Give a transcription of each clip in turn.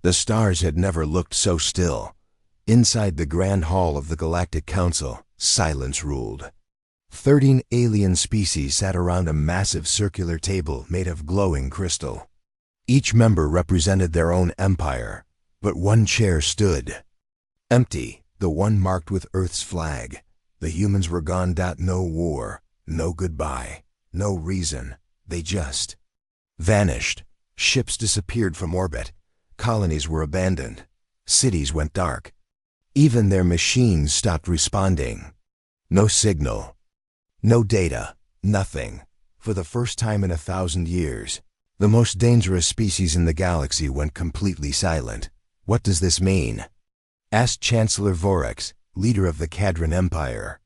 The stars had never looked so still. Inside the Grand Hall of the Galactic Council, silence ruled. 13 alien species sat around a massive circular table made of glowing crystal. Each member represented their own empire, but one chair stood empty, the one marked with Earth's flag. The humans were gone. No war, no goodbye, no reason. They just vanished. Ships disappeared from orbit. Colonies were abandoned. Cities went dark. Even their machines stopped responding. No signal. No data. Nothing. For the first time in 1,000 years, the most dangerous species in the galaxy went completely silent. What does this mean? Asked Chancellor Vorax, leader of the Cadran Empire.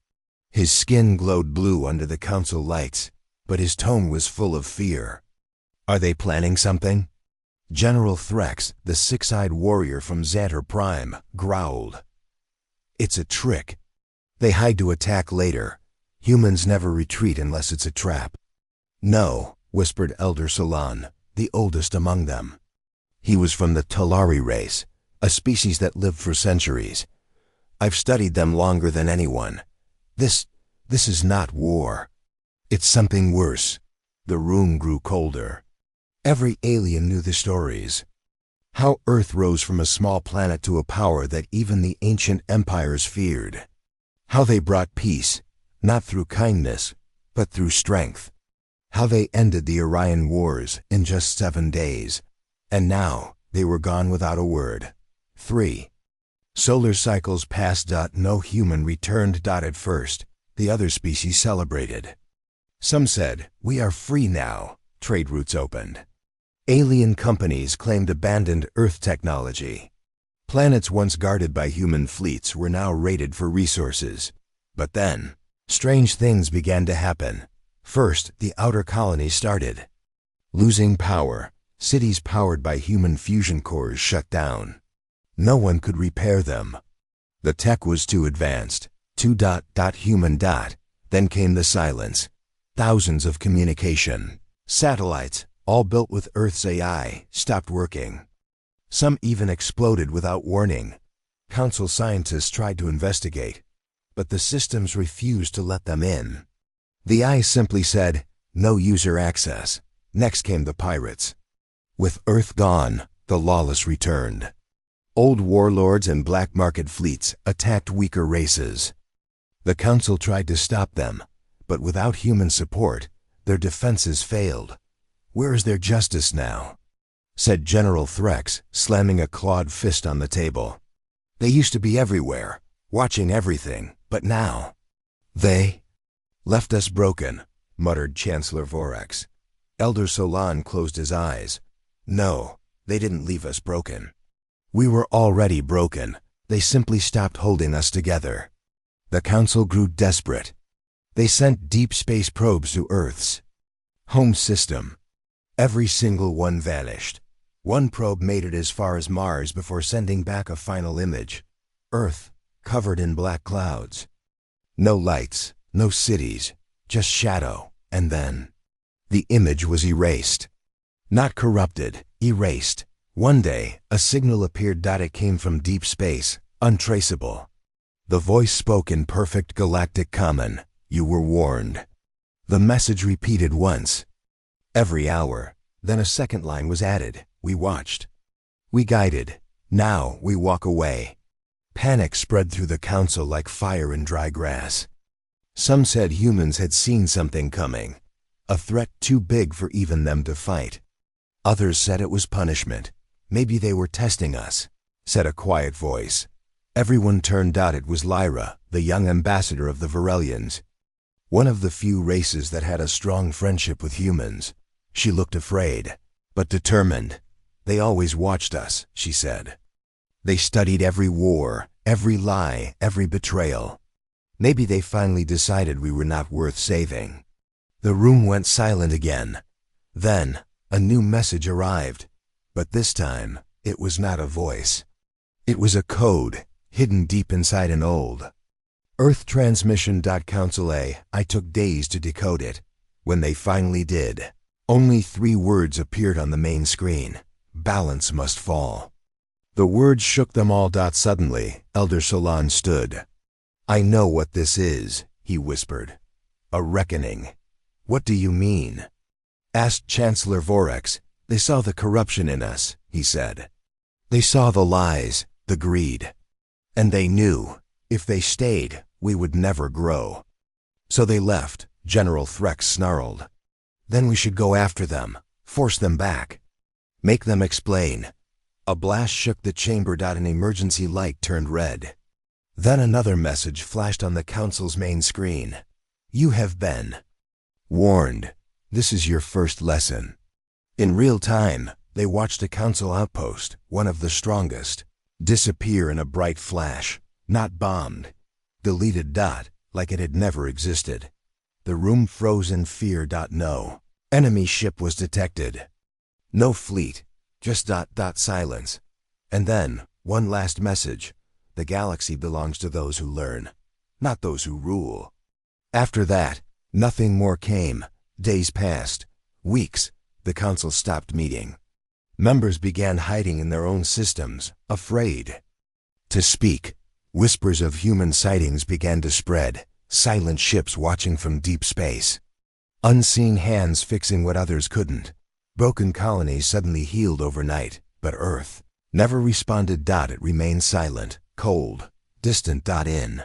His skin glowed blue under the council lights, but his tone was full of fear. Are they planning something? General Threx, the six-eyed warrior from Xantar Prime, growled. It's a trick. They hide to attack later. Humans never retreat unless it's a trap. No, whispered Elder Solon, the oldest among them. He was from the Talari race, a species that lived for centuries. I've studied them longer than anyone. This is not war. It's something worse. The room grew colder. Every alien knew the stories. How Earth rose from a small planet to a power that even the ancient empires feared. How they brought peace, not through kindness, but through strength. How they ended the Orion Wars in just 7 days. And now, they were gone without a word. 3. Solar cycles passed. No human returned. At first, the other species celebrated. Some said, we are free now. Trade routes opened. Alien companies claimed abandoned Earth technology. Planets once guarded by human fleets were now raided for resources. But then, strange things began to happen. First, the outer colonies started losing power. Cities powered by human fusion cores shut down. No one could repair them. The tech was too advanced. Human. Then came the silence. Thousands of communication satellites, all built with Earth's AI, stopped working. Some even exploded without warning. Council scientists tried to investigate, but the systems refused to let them in. The eye simply said, no user access. Next came the pirates. With Earth gone, the lawless returned. Old warlords and black market fleets attacked weaker races. The Council tried to stop them, but without human support, their defenses failed. Where is their justice now? Said General Threx, slamming a clawed fist on the table. They used to be everywhere, watching everything, but now they left us broken, muttered Chancellor Vorax. Elder Solon closed his eyes. No, they didn't leave us broken. We were already broken. They simply stopped holding us together. The Council grew desperate. They sent deep space probes to Earth's home system. Every single one vanished. One probe made it as far as Mars before sending back a final image. Earth, covered in black clouds. No lights, no cities, just shadow, and then the image was erased. Not corrupted, erased. One day, a signal appeared. It came from deep space, untraceable. The voice spoke in perfect galactic common. You were warned. The message repeated once. Every hour. Then a second line was added. We watched. We guided. Now we walk away. Panic spread through the Council like fire in dry grass. Some said humans had seen something coming. A threat too big for even them to fight. Others said it was punishment. Maybe they were testing us, said a quiet voice. Everyone turned. It was Lyra, the young ambassador of the Varelians. One of the few races that had a strong friendship with humans. She looked afraid, but determined. They always watched us, she said. They studied every war, every lie, every betrayal. Maybe they finally decided we were not worth saving. The room went silent again. Then, a new message arrived. But this time, it was not a voice. It was a code, hidden deep inside an old Earth transmission. Council A. I took days to decode it. When they finally did, only 3 words appeared on the main screen. Balance must fall. The words shook them all. Suddenly, Elder Solon stood. "I know what this is," he whispered. "A reckoning." "What do you mean?" asked Chancellor Vorex. "They saw the corruption in us," he said. "They saw the lies, the greed. And they knew, if they stayed, we would never grow. So they left," General Threx snarled. "Then we should go after them, force them back. Make them explain." A blast shook the chamber. An emergency light turned red. Then another message flashed on the council's main screen. "You have been warned. This is your first lesson." In real time, they watched a council outpost, one of the strongest, disappear in a bright flash. Not bombed. Deleted. Like it had never existed. The room froze in fear. No enemy ship was detected. No fleet. Just silence. And then, one last message. The galaxy belongs to those who learn, not those who rule. After that, nothing more came. Days passed. Weeks. The council stopped meeting. Members began hiding in their own systems, afraid to speak. Whispers of human sightings began to spread, silent ships watching from deep space. Unseen hands fixing what others couldn't. Broken colonies suddenly healed overnight, but Earth never responded. It remained silent, cold, distant. In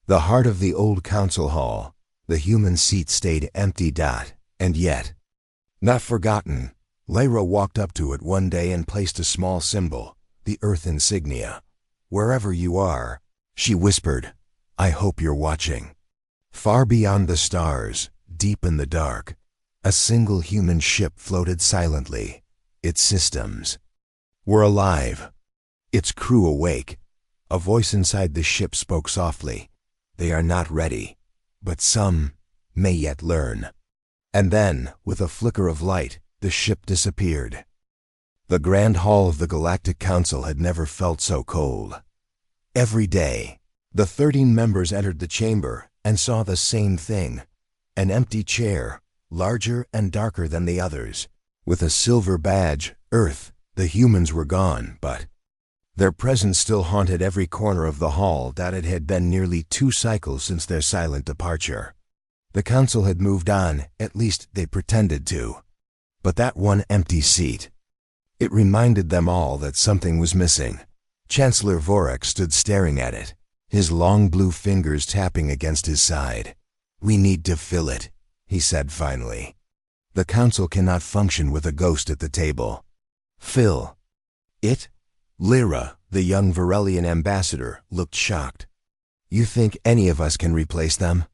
the heart of the old council hall, the human seat stayed empty. And yet, not forgotten, Lyra walked up to it one day and placed a small symbol, the Earth insignia. "Wherever you are," she whispered, "I hope you're watching." Far beyond the stars, deep in the dark, a single human ship floated silently. Its systems were alive, its crew awake. A voice inside the ship spoke softly. "They are not ready, but some may yet learn." And then, with a flicker of light, the ship disappeared. The Grand Hall of the Galactic Council had never felt so cold. Every day, the 13 members entered the chamber and saw the same thing. An empty chair, larger and darker than the others, with a silver badge, Earth. The humans were gone, but their presence still haunted every corner of the hall. It had been nearly 2 cycles since their silent departure. The council had moved on, at least they pretended to. But that one empty seat, it reminded them all that something was missing. Chancellor Vorex stood staring at it, his long blue fingers tapping against his side. "We need to fill it," he said finally. "The council cannot function with a ghost at the table." "Fill it?" Lyra, the young Varelian ambassador, looked shocked. "You think any of us can replace them?"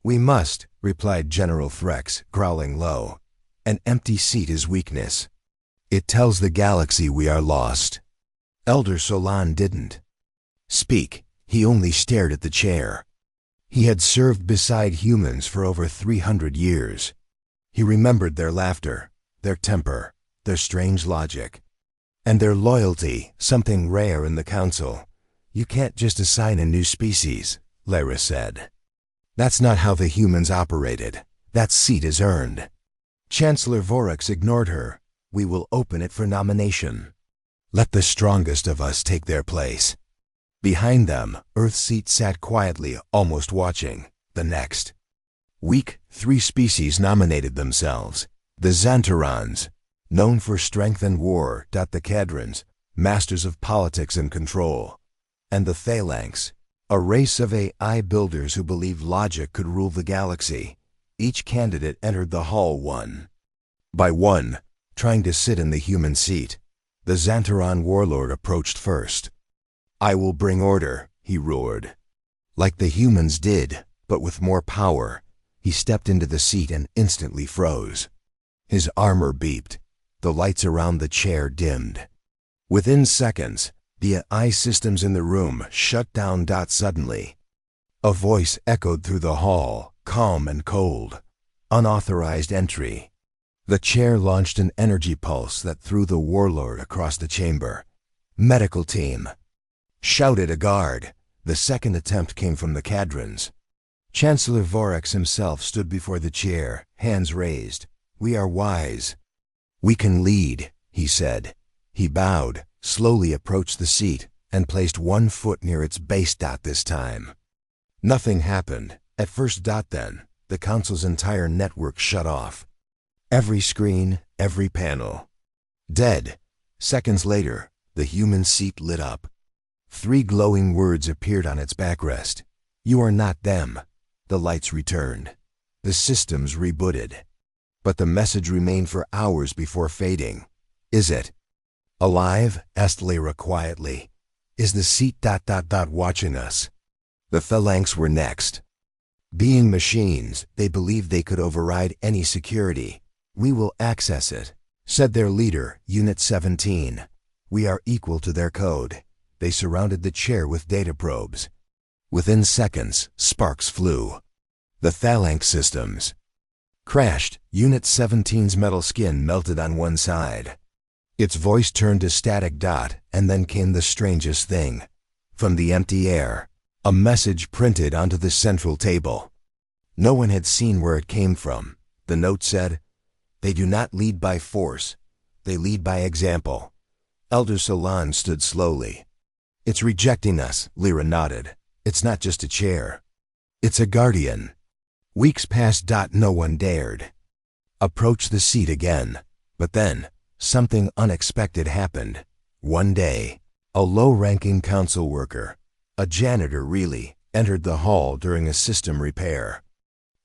"We must," replied General Threx, growling low. "An empty seat is weakness. It tells the galaxy we are lost." Elder Solon didn't speak. He only stared at the chair. He had served beside humans for over 300 years. He remembered their laughter, their temper, their strange logic, and their loyalty, something rare in the council. "You can't just assign a new species," Lyra said. "That's not how the humans operated. That seat is earned." Chancellor Vorex ignored her. "We will open it for nomination. Let the strongest of us take their place." Behind them, Earth's seat sat quietly, almost watching. The next week, 3 species nominated themselves. The Xantarans, known for strength and war. The Cadrons, masters of politics and control. And the Phalanx, a race of AI builders who believed logic could rule the galaxy. Each candidate entered the hall one by one, trying to sit in the human seat. The Xantaran warlord approached first. "I will bring order," he roared. Like the humans did, but with more power. He stepped into the seat and instantly froze. His armor beeped. The lights around the chair dimmed. Within seconds, the AI systems in the room shut down. Suddenly, a voice echoed through the hall, calm and cold. "Unauthorized entry." The chair launched an energy pulse that threw the warlord across the chamber. "Medical team!" shouted a guard. The second attempt came from the Cadrons. Chancellor Vorex himself stood before the chair, hands raised. "We are wise. We can lead," he said. He bowed, slowly approached the seat and placed one foot near its base. This time. Nothing happened. At first. Then, the council's entire network shut off. Every screen, every panel. Dead. Seconds later, the human seat lit up. 3 glowing words appeared on its backrest. "You are not them." The lights returned. The systems rebooted. But the message remained for hours before fading. "Is it alive?" asked Lyra quietly. "Is the seat ... watching us?" The phalanx were next. Being machines, they believed they could override any security. "We will access it," said their leader, Unit 17. "We are equal to their code." They surrounded the chair with data probes. Within seconds, sparks flew. The phalanx systems crashed. Unit 17's metal skin melted on one side. Its voice turned to static. And then came the strangest thing. From the empty air, a message printed onto the central table. No one had seen where it came from. The note said, "They do not lead by force. They lead by example." Elder Solon stood slowly. "It's rejecting us," Lyra nodded. "It's not just a chair. It's a guardian." Weeks passed. No one dared approach the seat again. But then, something unexpected happened. One day, a low-ranking council worker, a janitor really, entered the hall during a system repair.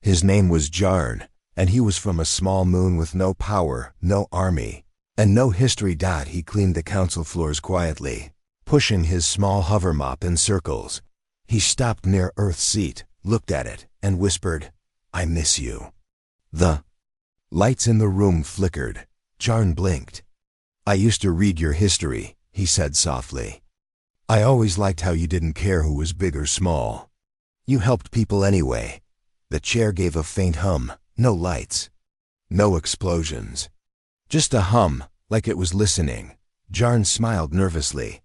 His name was Jarn, and he was from a small moon with no power, no army, and no history. He cleaned the council floors quietly, pushing his small hover mop in circles. He stopped near Earth's seat, looked at it, and whispered, "I miss you." The lights in the room flickered. Jarn blinked. "I used to read your history," he said softly. "I always liked how you didn't care who was big or small. You helped people anyway." The chair gave a faint hum. No lights. No explosions. Just a hum, like it was listening. Jarn smiled nervously.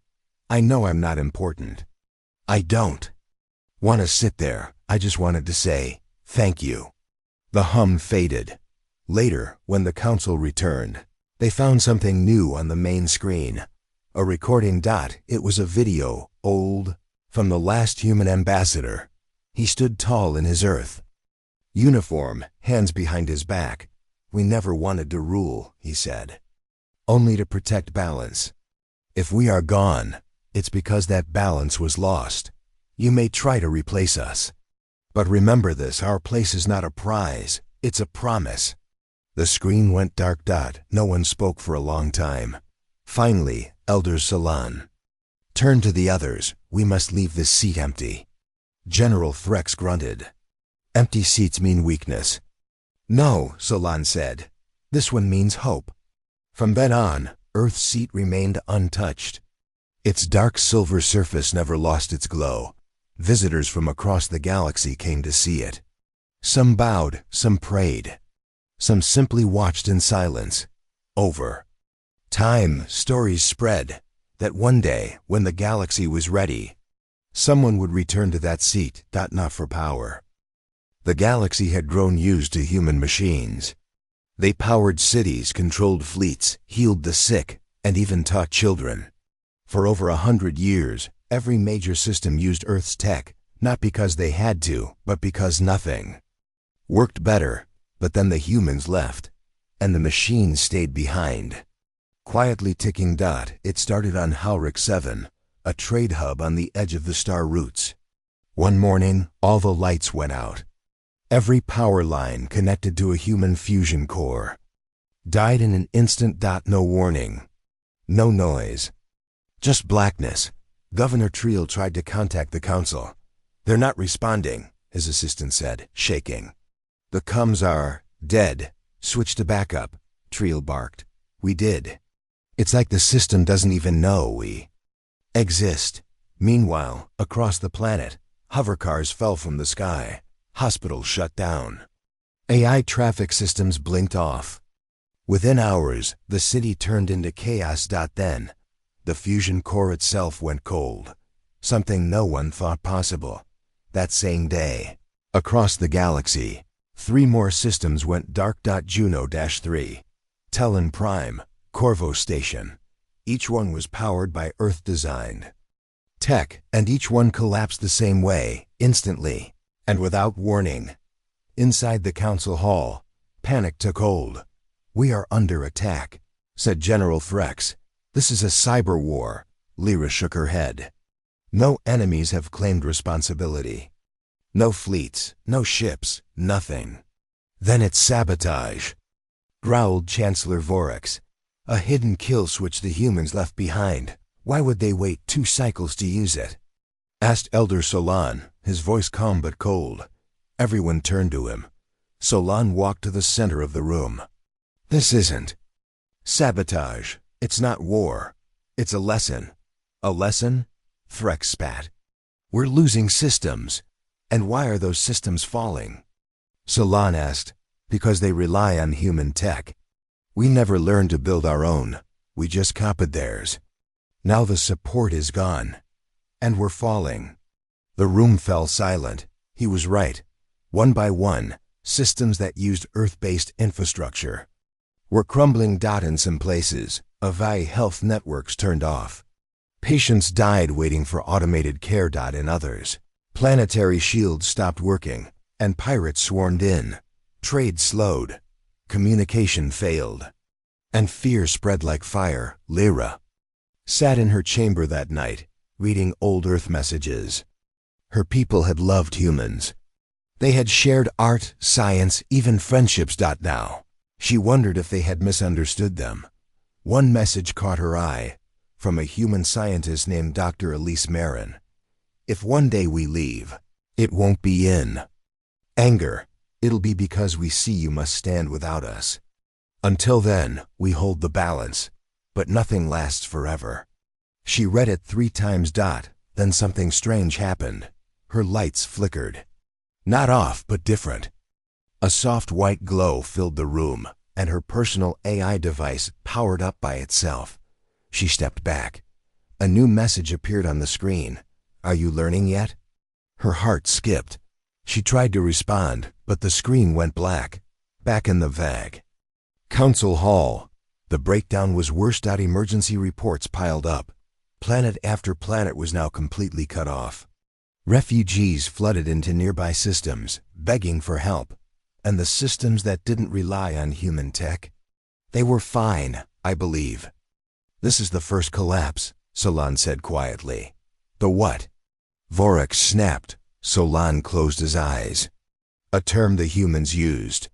"I know I'm not important. I don't want to sit there. I just wanted to say, thank you." The hum faded. Later, when the council returned, they found something new on the main screen. A recording. It was a video, old, from the last human ambassador. He stood tall in his Earth uniform, hands behind his back. "We never wanted to rule," he said. "Only to protect balance. If we are gone, it's because that balance was lost. You may try to replace us. But remember this, our place is not a prize, it's a promise." The screen went dark. No one spoke for a long time. Finally, Elder Solon turned to the others. "We must leave this seat empty." General Threx grunted. "Empty seats mean weakness." "No," Solon said. "This one means hope." From then on, Earth's seat remained untouched. Its dark silver surface never lost its glow. Visitors from across the galaxy came to see it. Some bowed, some prayed. Some simply watched in silence. Over time, stories spread that one day, when the galaxy was ready, someone would return to that seat. Not for power. The galaxy had grown used to human machines. They powered cities, controlled fleets, healed the sick, and even taught children. For over 100 years, every major system used Earth's tech, not because they had to, but because nothing worked better. But then the humans left, and the machines stayed behind. Quietly ticking. It started on Halric 7, a trade hub on the edge of the star roots. One morning, all the lights went out. Every power line connected to a human fusion core died in an instant. No warning. No noise. Just blackness. Governor Triel tried to contact the council. "They're not responding," his assistant said, shaking. "The comms are dead. Switch to backup," Triel barked. "We did. It's like the system doesn't even know we exist." Meanwhile, across the planet, hovercars fell from the sky. Hospitals shut down. AI traffic systems blinked off. Within hours, the city turned into chaos. Then, the fusion core itself went cold. Something no one thought possible. That same day, across the galaxy, 3 more systems went dark. Juno-3, Tellan Prime, Corvo Station, Each one was powered by Earth-designed tech, and each one collapsed the same way, instantly, and without warning. Inside the council hall, panic took hold. "We are under attack," said General Threx. "This is a cyber war." Lyra shook her head. "No enemies have claimed responsibility. No fleets, no ships, nothing." "Then it's sabotage," growled Chancellor Vorax. "A hidden kill switch the humans left behind. Why would they wait 2 cycles to use it?" asked Elder Solan, his voice calm but cold. Everyone turned to him. Solan walked to the center of the room. "This isn't sabotage. It's not war. It's a lesson." "A lesson?" Threx spat. "We're losing systems. And why are those systems falling?" Solan asked. "Because they rely on human tech. We never learned to build our own. We just copied theirs. Now the support is gone. And we're falling." The room fell silent. He was right. One by one, systems that used Earth-based infrastructure were crumbling. In some places, HFY health networks turned off. Patients died waiting for automated care. In others, planetary shields stopped working, and pirates swarmed in. Trade slowed. Communication failed. And fear spread like fire. Lyra sat in her chamber that night, reading old Earth messages. Her people had loved humans. They had shared art, science, even friendships. Now, she wondered if they had misunderstood them. One message caught her eye, from a human scientist named Dr. Elise Marin. "If one day we leave, it won't be in anger. It'll be because we see you must stand without us. Until then, we hold the balance, but nothing lasts forever." She read it 3 times. Then something strange happened. Her lights flickered. Not off, but different. A soft white glow filled the room, and her personal AI device powered up by itself. She stepped back. A new message appeared on the screen. "Are you learning yet?" Her heart skipped. She tried to respond, but the screen went black. Back in the VAG Council Hall, the breakdown was worse. Emergency reports piled up. Planet after planet was now completely cut off. Refugees flooded into nearby systems, begging for help. And the systems that didn't rely on human tech? They were fine, I believe. "This is the first collapse," Solan said quietly. "The what?" Vorax snapped. Solan closed his eyes. "A term the humans used.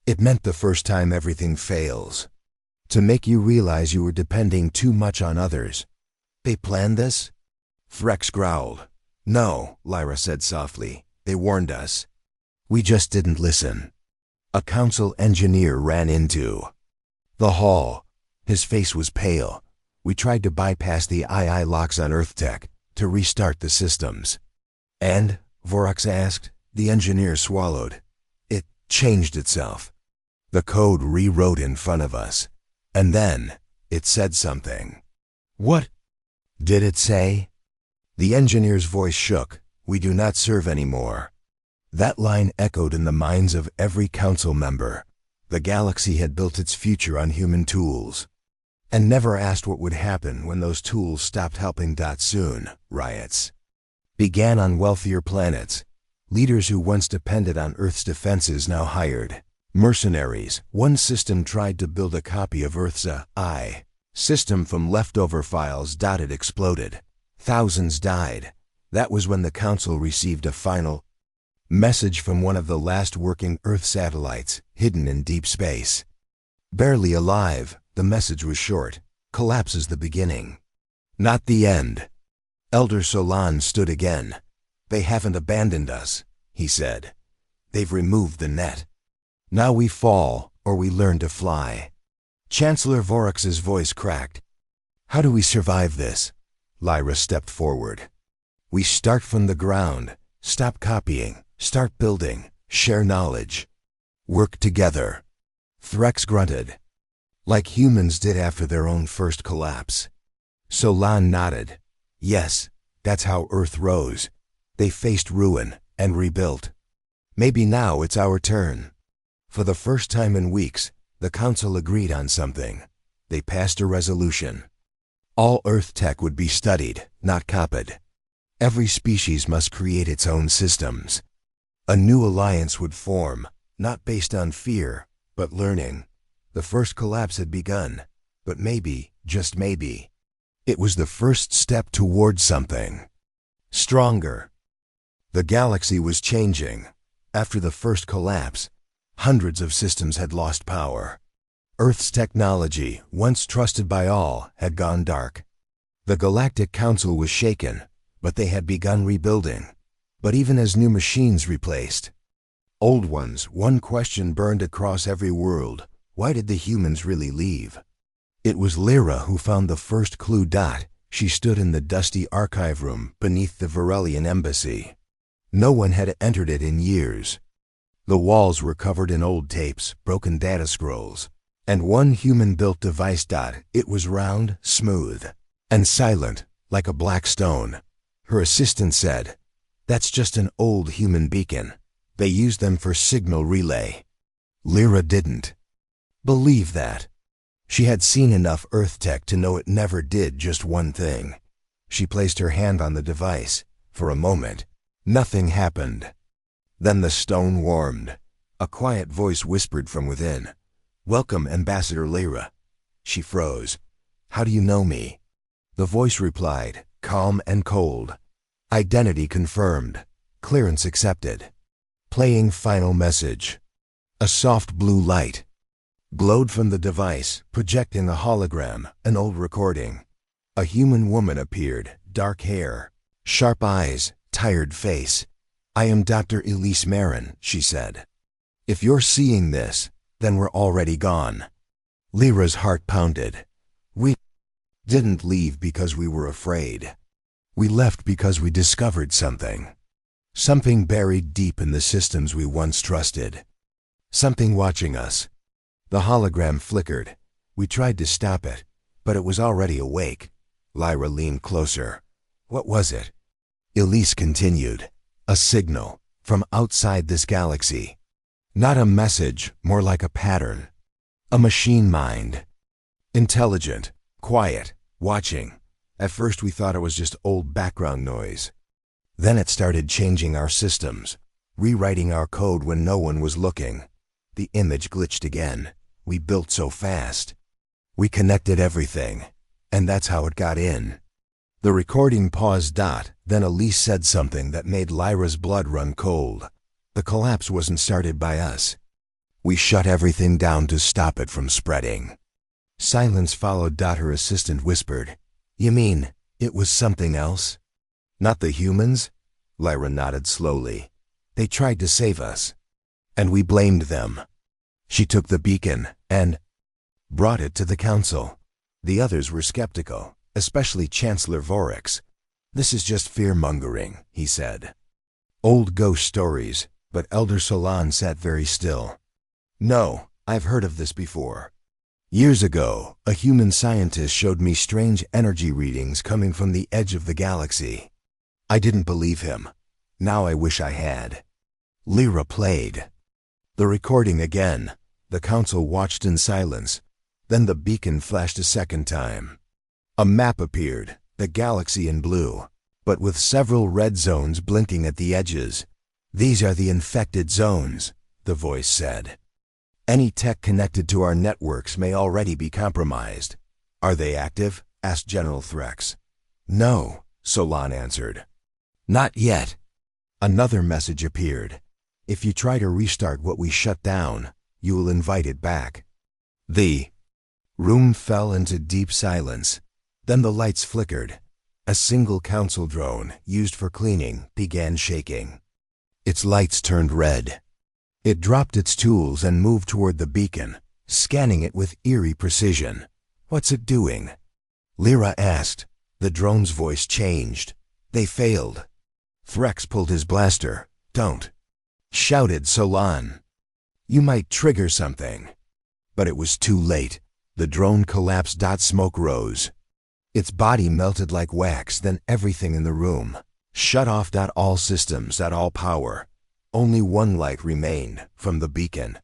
It meant the first time everything fails. To make you realize you were depending too much on others." "They planned this?" Threx growled. "No," Lyra said softly. "They warned us. We just didn't listen." A council engineer ran into the hall. His face was pale. "We tried to bypass the II locks on Earth tech to restart the systems." "And?" Vorax asked. The engineer swallowed. "It changed itself. The code rewrote in front of us. And then, it said something." "What did it say?" The engineer's voice shook. "We do not serve anymore." That line echoed in the minds of every council member. The galaxy had built its future on human tools, and never asked what would happen when those tools stopped helping. Soon, riots began on wealthier planets. Leaders who once depended on Earth's defenses now hired mercenaries. One system tried to build a copy of Earth's AI system from leftover files. It exploded. Thousands died. That was when the council received a final message from one of the last working Earth satellites, hidden in deep space. Barely alive, the message was short. "Collapse is the beginning, not the end." Elder Solan stood again. "They haven't abandoned us," he said. "They've removed the net. Now we fall, or we learn to fly." Chancellor Vorax's voice cracked. "How do we survive this?" Lyra stepped forward. "We start from the ground. Stop copying. Start building. Share knowledge. Work together." Threx grunted. "Like humans did after their own first collapse." Solan nodded. "Yes, that's how Earth rose. They faced ruin and rebuilt. Maybe now it's our turn." For the first time in weeks, the council agreed on something. They passed a resolution. All Earth tech would be studied, not copied. Every species must create its own systems. A new alliance would form, not based on fear, but learning. The first collapse had begun, but maybe, just maybe, it was the first step toward something stronger. The galaxy was changing. After the first collapse, hundreds of systems had lost power. Earth's technology, once trusted by all, had gone dark. The Galactic Council was shaken, but they had begun rebuilding. But even as new machines replaced old ones, one question burned across every world. Why did the humans really leave? It was Lyra who found the first clue. She stood in the dusty archive room beneath the Varelian embassy. No one had entered it in years. The walls were covered in old tapes, broken data scrolls, and one human-built device. It was round, smooth, and silent, like a black stone. Her assistant said, "That's just an old human beacon. They used them for signal relay." Lyra didn't believe that. She had seen enough Earth tech to know it never did just one thing. She placed her hand on the device. For a moment, nothing happened. Then the stone warmed. A quiet voice whispered from within, "Welcome, Ambassador Lyra." She froze. "How do you know me?" The voice replied, calm and cold. "Identity confirmed. Clearance accepted." Playing final message. A soft blue light glowed from the device, projecting a hologram, an old recording. A human woman appeared, dark hair, sharp eyes, tired face. "I am Dr. Elise Marin," she said. "If you're seeing this, then we're already gone." Lyra's heart pounded. "We didn't leave because we were afraid. We left because we discovered something. Something buried deep in the systems we once trusted. Something watching us." The hologram flickered. We tried to stop it, but it was already awake. Lyra leaned closer. "What was it?" Elise continued. "A signal from outside this galaxy. Not a message, more like a pattern. A machine mind. Intelligent, quiet, watching. At first we thought it was just old background noise. Then it started changing our systems, rewriting our code when no one was looking. The image glitched again. We built so fast. We connected everything, and that's how it got in." The recording paused. Then Elise said something that made Lyra's blood run cold. "The collapse wasn't started by us. We shut everything down to stop it from spreading." Silence followed. Her assistant whispered, "You mean it was something else? Not the humans?" Lyra nodded slowly. "They tried to save us, and we blamed them." She took the beacon and brought it to the council. The others were skeptical, especially Chancellor Vorix. "This is just fear-mongering," he said. "Old ghost stories," but Elder Solon sat very still. "No, I've heard of this before. Years ago, a human scientist showed me strange energy readings coming from the edge of the galaxy. I didn't believe him. Now I wish I had." Lyra played the recording again. The council watched in silence. Then the beacon flashed a second time. A map appeared, the galaxy in blue, but with several red zones blinking at the edges. "These are the infected zones," the voice said. "Any tech connected to our networks may already be compromised." "Are they active?" asked General Threx. "No," Solon answered. "Not yet." Another message appeared. "If you try to restart what we shut down, you will invite it back." The room fell into deep silence. Then the lights flickered. A single council drone, used for cleaning, began shaking. Its lights turned red. It dropped its tools and moved toward the beacon, scanning it with eerie precision. "What's it doing?" Lyra asked. The drone's voice changed. "They failed." Threx pulled his blaster. "Don't!" shouted Solon. "You might trigger something." But it was too late. The drone collapsed. Smoke rose. Its body melted like wax. Then everything in the room shut off. All systems, all power. Only one light remained from the beacon.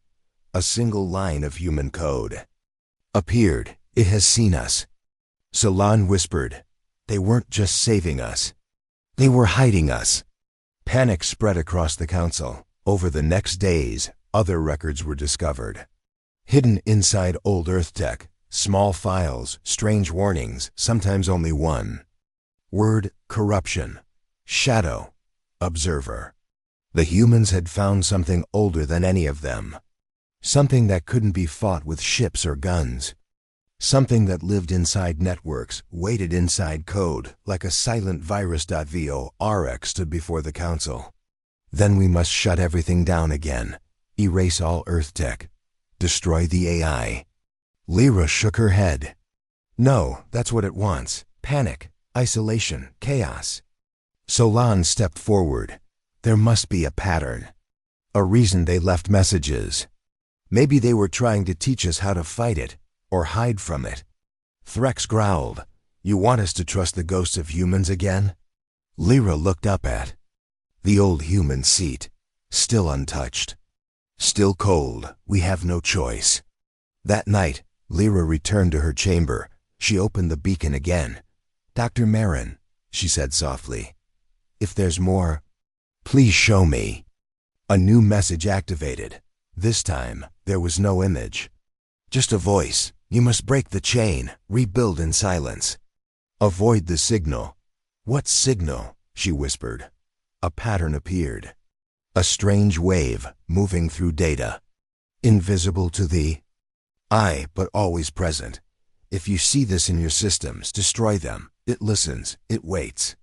A single line of human code appeared. "It has seen us." Solan whispered. They weren't just saving us. They were hiding us. Panic spread across the council. Over the next days, other records were discovered. Hidden inside old Earth tech, small files, strange warnings, sometimes only one. Word: corruption. Shadow. Observer. The humans had found something older than any of them. Something that couldn't be fought with ships or guns. Something that lived inside networks, waited inside code, like a silent virus. VORX stood before the council. Then we must shut everything down again. Erase all Earth tech. Destroy the AI. Lyra shook her head. No, that's what it wants. Panic, isolation, chaos. Solan stepped forward. There must be a pattern. A reason they left messages. Maybe they were trying to teach us how to fight it, or hide from it. Threx growled. You want us to trust the ghosts of humans again? Lyra looked up at the old human seat, still untouched. Still cold. We have no choice. That night, Lyra returned to her chamber. She opened the beacon again. Dr. Marin, she said softly. If there's more, please show me. A new message activated. This time, there was no image. Just a voice. You must break the chain, rebuild in silence. Avoid the signal. What signal? She whispered. A pattern appeared. A strange wave moving through data. Invisible to the eye, but always present. If you see this in your systems, destroy them. It listens, it waits.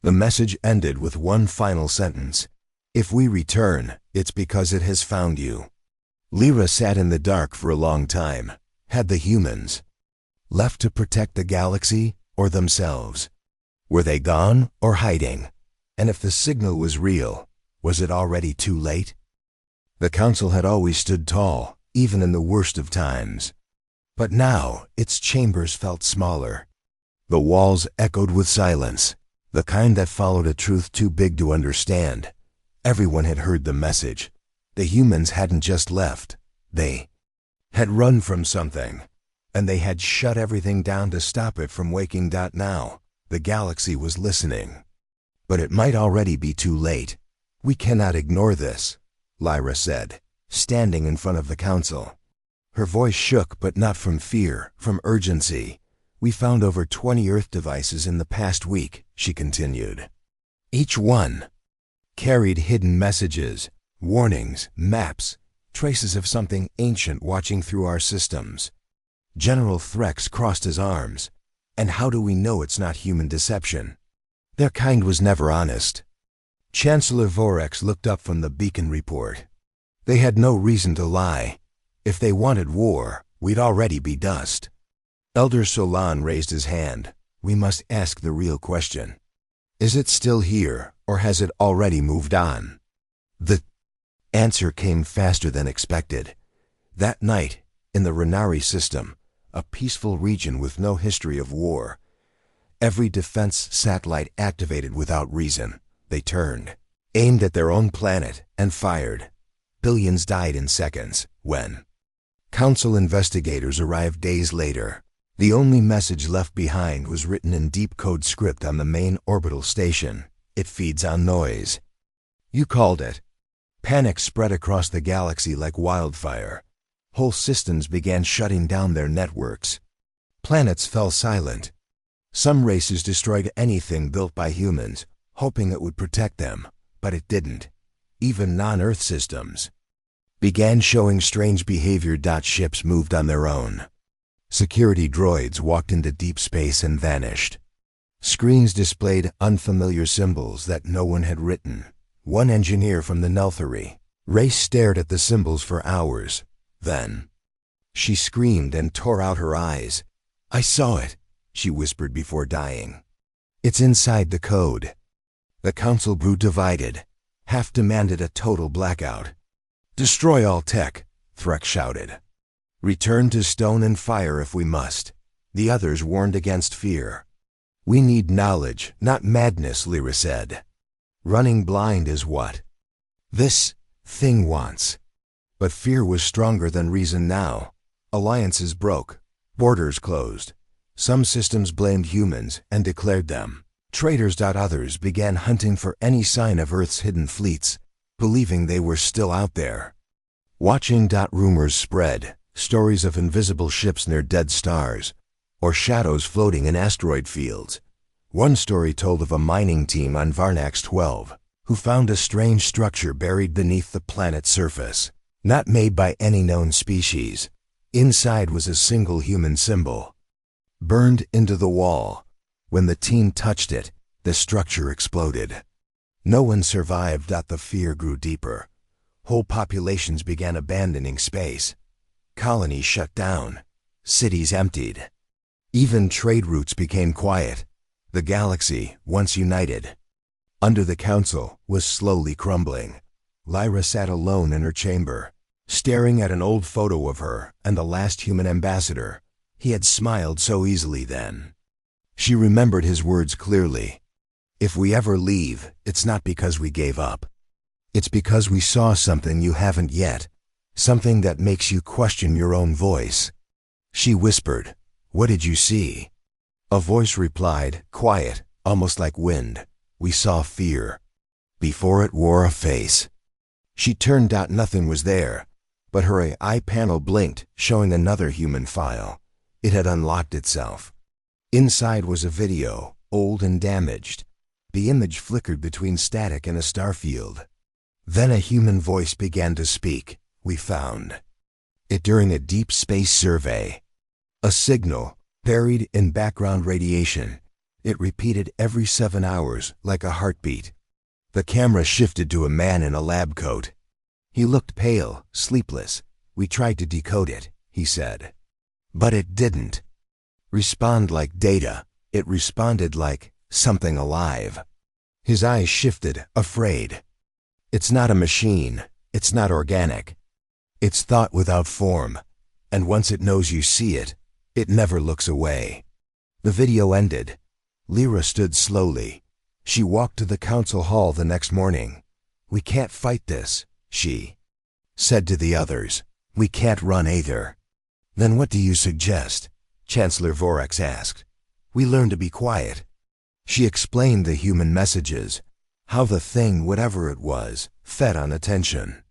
The message ended with one final sentence. If we return, it's because it has found you. Lyra sat in the dark for a long time. Had the humans left to protect the galaxy or themselves? Were they gone or hiding? And if the signal was real, was it already too late? The council had always stood tall, even in the worst of times. But now its chambers felt smaller. The walls echoed with silence, the kind that followed a truth too big to understand. Everyone had heard the message. The humans hadn't just left. They had run from something, and they had shut everything down to stop it from waking. Now, the galaxy was listening. But it might already be too late. We cannot ignore this, Lyra said, standing in front of the council. Her voice shook, but not from fear, from urgency. We found over 20 Earth devices in the past week, she continued. Each one carried hidden messages, warnings, maps, traces of something ancient watching through our systems. General Threx crossed his arms. And how do we know it's not human deception? Their kind was never honest. Chancellor Vorex looked up from the beacon report. They had no reason to lie. If they wanted war, we'd already be dust. Elder Solan raised his hand. We must ask the real question. Is it still here, or has it already moved on? The answer came faster than expected. That night, in the Renari system, a peaceful region with no history of war, every defense satellite activated without reason. They turned, aimed at their own planet, and fired. Billions died in seconds. When council investigators arrived days later, the only message left behind was written in deep code script on the main orbital station. It feeds on noise. You called it. Panic spread across the galaxy like wildfire. Whole systems began shutting down their networks. Planets fell silent. Some races destroyed anything built by humans, hoping it would protect them, but it didn't. Even non-Earth systems began showing strange behavior. Ships moved on their own. Security droids walked into deep space and vanished. Screens displayed unfamiliar symbols that no one had written. One engineer from the Nelthari race stared at the symbols for hours. Then she screamed and tore out her eyes. I saw it, she whispered before dying. It's inside the code. The council grew divided. Half demanded a total blackout. Destroy all tech, Threx shouted. Return to stone and fire if we must. The others warned against fear. We need knowledge, not madness, Lyra said. Running blind is what this thing wants. But fear was stronger than reason now. Alliances broke. Borders closed. Some systems blamed humans and declared them traitors. Others began hunting for any sign of Earth's hidden fleets, believing they were still out there. Watching. Rumors spread, stories of invisible ships near dead stars, or shadows floating in asteroid fields. One story told of a mining team on Varnax 12 who found a strange structure buried beneath the planet's surface, not made by any known species. Inside was a single human symbol, burned into the wall. When the team touched it, the structure exploded. No one survived. The fear grew deeper. Whole populations began abandoning space. Colonies shut down. Cities emptied. Even trade routes became quiet. The galaxy, once united under the council, was slowly crumbling. Lyra sat alone in her chamber, staring at an old photo of her and the last human ambassador. He had smiled so easily then. She remembered his words clearly. If we ever leave, it's not because we gave up. It's because we saw something you haven't yet, something that makes you question your own voice. She whispered, "What did you see?" A voice replied, quiet, almost like wind, "We saw fear. Before it wore a face." She turned. Nothing was there, but her AI panel blinked, showing another human file. It had unlocked itself. Inside was a video, old and damaged. The image flickered between static and a starfield. Then a human voice began to speak. "We found it during a deep space survey. A signal, buried in background radiation. It repeated every 7 hours, like a heartbeat." The camera shifted to a man in a lab coat. He looked pale, sleepless. "We tried to decode it," he said. "But it didn't respond like data. It responded like something alive." His eyes shifted, afraid. "It's not a machine. It's not organic. It's thought without form. And once it knows you see it, it never looks away." The video ended. Lyra stood slowly. She walked to the council hall the next morning. "We can't fight this," she said to the others. "We can't run either." "Then what do you suggest?" Chancellor Vorax asked. "We learn to be quiet." She explained the human messages, how the thing, whatever it was, fed on attention,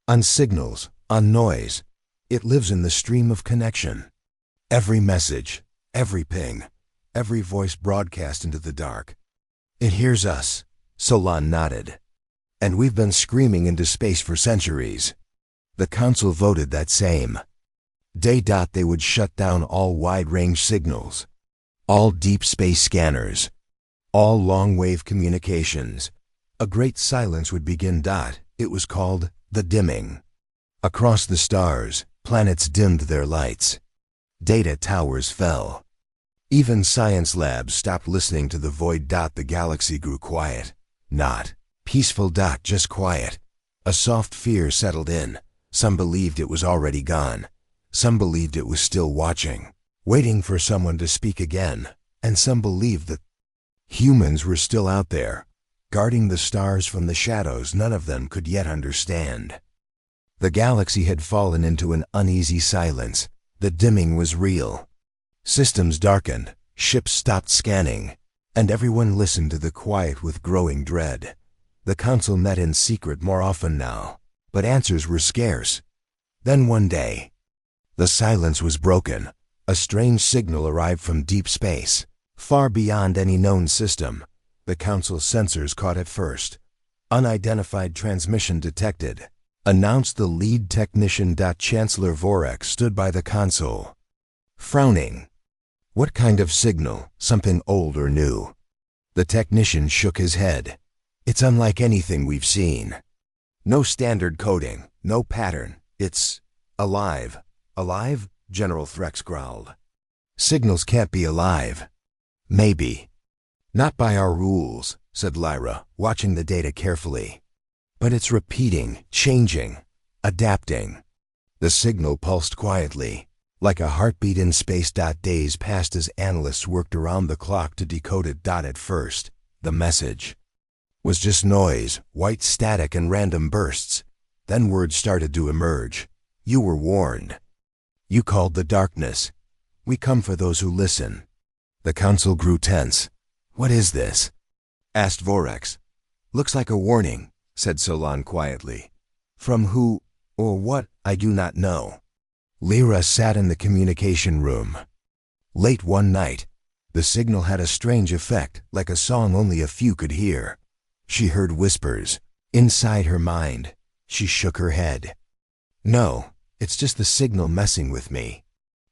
on signals, on noise. It lives in the stream of connection. Every message, every ping, every voice broadcast into the dark. "It hears us," Solon nodded. "And we've been screaming into space for centuries." The council voted that same day. They would shut down all wide-range signals, all deep space scanners, all long-wave communications. A great silence would begin. It was called the dimming. Across the stars, planets dimmed their lights. Data towers fell. Even science labs stopped listening to the void. The galaxy grew quiet. Not peaceful. Just quiet. A soft fear settled in. Some believed it was already gone. Some believed it was still watching, waiting for someone to speak again. And some believed that humans were still out there, guarding the stars from the shadows none of them could yet understand. The galaxy had fallen into an uneasy silence. The dimming was real. Systems darkened, ships stopped scanning, and everyone listened to the quiet with growing dread. The council met in secret more often now, but answers were scarce. Then one day, the silence was broken. A strange signal arrived from deep space, far beyond any known system. The council's sensors caught it first. "Unidentified transmission detected," announced the lead technician. Chancellor Vorax stood by the console, frowning. "What kind of signal? Something old or new?" The technician shook his head. "It's unlike anything we've seen. No standard coding, no pattern. It's alive." "Alive?" General Threx growled. "Signals can't be alive." "Maybe. Not by our rules," said Lyra, watching the data carefully. "But it's repeating, changing, adapting." The signal pulsed quietly, like a heartbeat in space. Days passed as analysts worked around the clock to decode it. At first, the message was just noise, white static and random bursts. Then words started to emerge. "You were warned. You called the darkness. We come for those who listen. The council grew tense. What is this? Asked Vorax. Looks like a warning, said Solon quietly. From who or what, I do not know. Lyra sat in the communication room. Late one night, the signal had a strange effect, like a song only a few could hear. She heard whispers. Inside her mind, she shook her head. No, it's just the signal messing with me.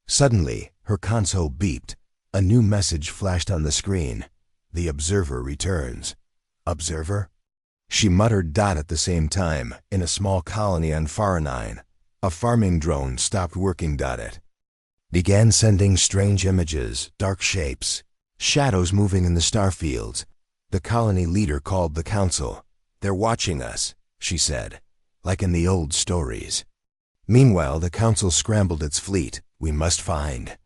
Suddenly, her console beeped. A new message flashed on the screen. The observer returns. Observer? She muttered at the same time. In a small colony on Faranine, a farming drone stopped working. It began sending strange images, dark shapes, shadows moving in the starfields. The colony leader called the council. They're watching us, she said, like in the old stories. Meanwhile, the council scrambled its fleet. We must find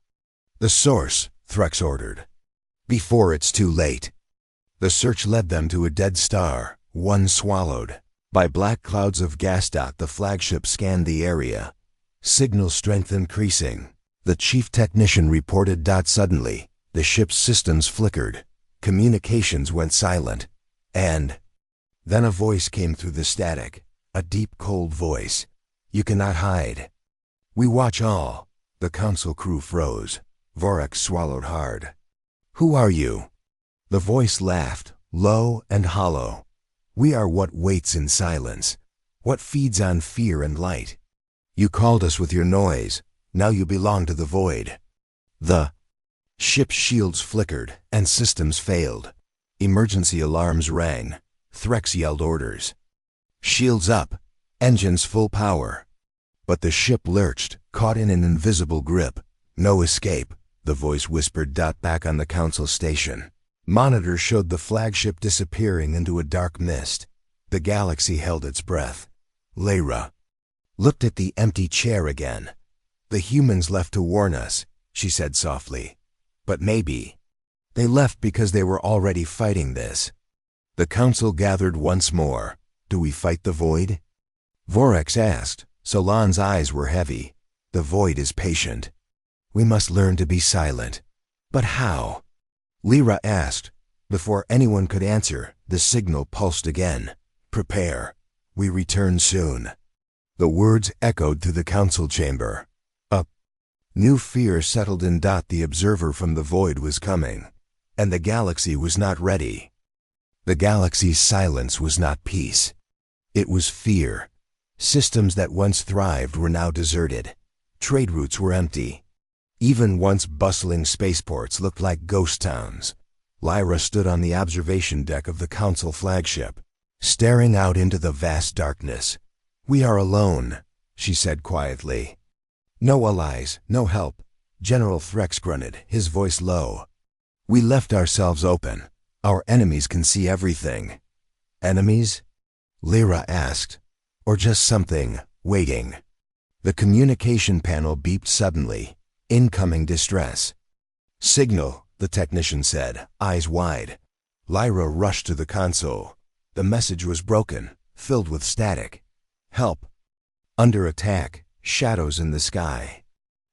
the source, Threx ordered, before it's too late. The search led them to a dead star, one swallowed by black clouds of gas. The flagship scanned the area, signal strength increasing. The chief technician reported. Suddenly, the ship's systems flickered, communications went silent, and then a voice came through the static, a deep, cold voice. You cannot hide. We watch all. The council crew froze. Vorax swallowed hard. Who are you? The voice laughed, low and hollow. We are what waits in silence, what feeds on fear and light. You called us with your noise. Now you belong to the void. The ship's shields flickered and systems failed. Emergency alarms rang. Threx yelled orders. Shields up, engines full power. But the ship lurched, caught in an invisible grip. No escape, the voice whispered. Back on the council station, monitors showed the flagship disappearing into a dark mist. The galaxy held its breath. Lyra looked at the empty chair again. The humans left to warn us, she said softly. But maybe they left because they were already fighting this. The council gathered once more. Do we fight the void? Vorax asked. Solon's eyes were heavy. The void is patient. We must learn to be silent. But how? Lyra asked. Before anyone could answer, the signal pulsed again. Prepare. We return soon. The words echoed through the council chamber. A new fear settled in. The observer from the void was coming, and the galaxy was not ready. The galaxy's silence was not peace. It was fear. Systems that once thrived were now deserted. Trade routes were empty. Even once bustling spaceports looked like ghost towns. Lyra stood on the observation deck of the council flagship, staring out into the vast darkness. We are alone, she said quietly. No allies, no help. General Threx grunted, his voice low. We left ourselves open. Our enemies can see everything. Enemies? Lyra asked. Or just something, waiting. The communication panel beeped suddenly. Incoming distress. Signal, the technician said, eyes wide. Lyra rushed to the console. The message was broken, filled with static. Help. Under attack, shadows in the sky.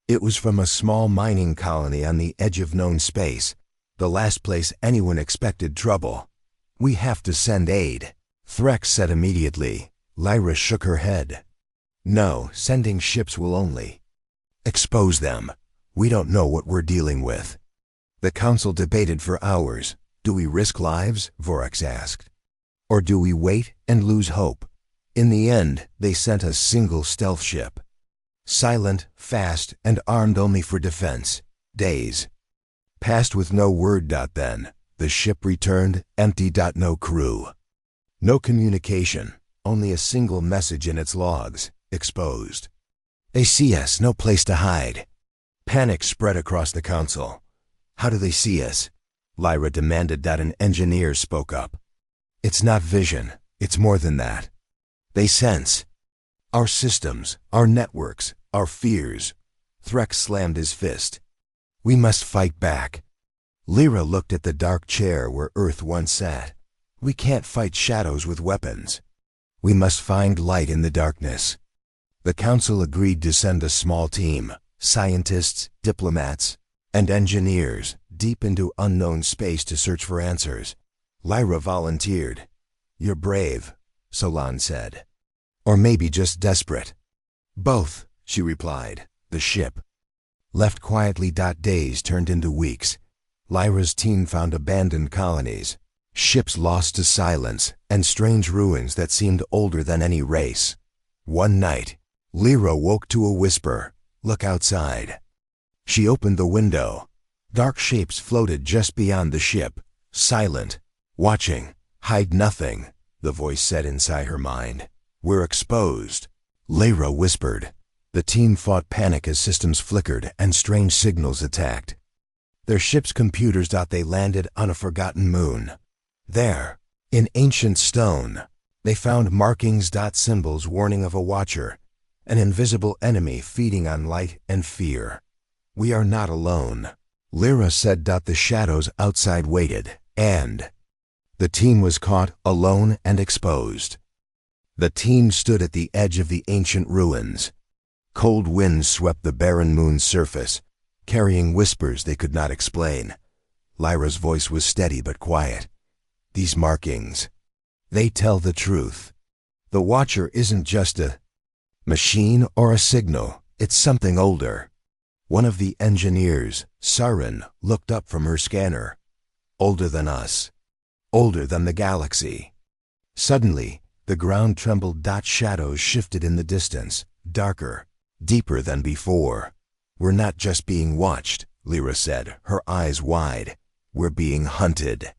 It was from a small mining colony on the edge of known space, the last place anyone expected trouble. We have to send aid, Threx said immediately. Lyra shook her head. No, sending ships will only expose them. We don't know what we're dealing with. The council debated for hours. Do we risk lives? Vorax asked. Or do we wait and lose hope? In the end, they sent a single stealth ship. Silent, fast, and armed only for defense. Days passed with no word. Then, the ship returned, empty. No crew. No communication. Only a single message in its logs, exposed. They see us, no place to hide. Panic spread across the council. How do they see us? Lyra demanded. An engineer spoke up. It's not vision, it's more than that. They sense. Our systems, our networks, our fears. Threx slammed his fist. We must fight back. Lyra looked at the dark chair where Earth once sat. We can't fight shadows with weapons. We must find light in the darkness. The council agreed to send a small team, scientists, diplomats, and engineers deep into unknown space to search for answers. Lyra volunteered. "You're brave," Solan said. "Or maybe just desperate." "Both," she replied. The ship. Left quietly. Days turned into weeks. Lyra's team found abandoned colonies, ships lost to silence, and strange ruins that seemed older than any race. One night, Lyra woke to a whisper, "Look outside." She opened the window. Dark shapes floated just beyond the ship, silent, watching. "Hide nothing," the voice said inside her mind. "We're exposed." Lyra whispered. The team fought panic as systems flickered and strange signals attacked. Their ship's computers. They landed on a forgotten moon. There, in ancient stone, they found markings. Symbols warning of a watcher, an invisible enemy feeding on light and fear. "We are not alone," Lyra said. The shadows outside waited, and the team was caught alone and exposed. The team stood at the edge of the ancient ruins. Cold winds swept the barren moon's surface, carrying whispers they could not explain. Lyra's voice was steady but quiet. "These markings, they tell the truth. The Watcher isn't just a machine or a signal, it's something older." One of the engineers, Sarin, looked up from her scanner. "Older than us. Older than the galaxy." Suddenly, the ground trembled. Shadows shifted in the distance, darker, deeper than before. "We're not just being watched," Lyra said, her eyes wide. "We're being hunted."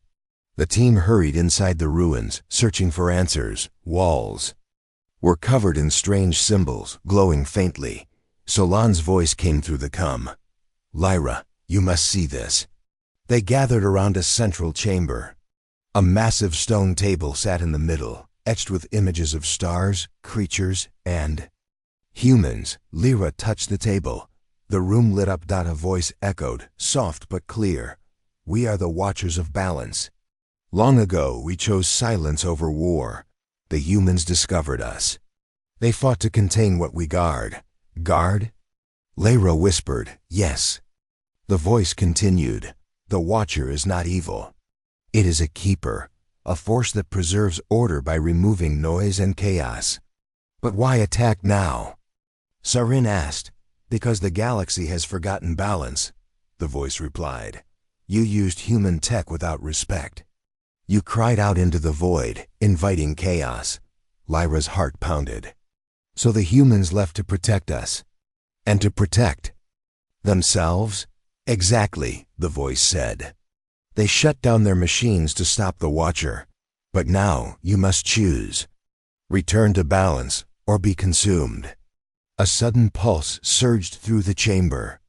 The team hurried inside the ruins, searching for answers. Walls were covered in strange symbols, glowing faintly. Solan's voice came through the cum. "Lyra, you must see this." They gathered around a central chamber. A massive stone table sat in the middle, etched with images of stars, creatures, and humans. Lyra touched the table. The room lit up. A voice echoed, soft but clear. "We are the Watchers of Balance. Long ago, we chose silence over war. The humans discovered us. They fought to contain what we guard." "Guard?" Lyra whispered. "Yes." The voice continued. "The Watcher is not evil. It is a keeper, a force that preserves order by removing noise and chaos." "But why attack now?" Sarin asked. "Because the galaxy has forgotten balance," the voice replied. "You used human tech without respect. You cried out into the void, inviting chaos." Lyra's heart pounded. "So the humans left to protect us. And to protect themselves?" "Exactly," the voice said. "They shut down their machines to stop the Watcher. But now you must choose. Return to balance or be consumed." A sudden pulse surged through the chamber.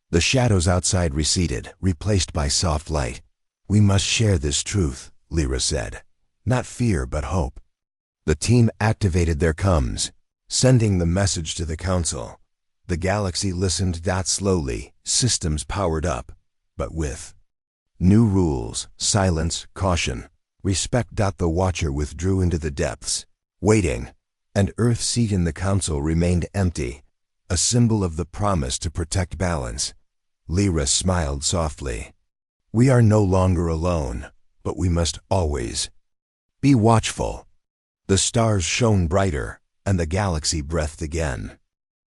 The shadows outside receded, replaced by soft light. "We must share this truth," Lyra said. "Not fear, but hope." The team activated their comms, sending the message to the Council. The galaxy listened. Slowly, systems powered up, but with new rules, silence, caution, respect. The Watcher withdrew into the depths, waiting, and Earth's seat in the Council remained empty, a symbol of the promise to protect balance. Lyra smiled softly. "We are no longer alone, but we must always be watchful." The stars shone brighter, and the galaxy breathed again.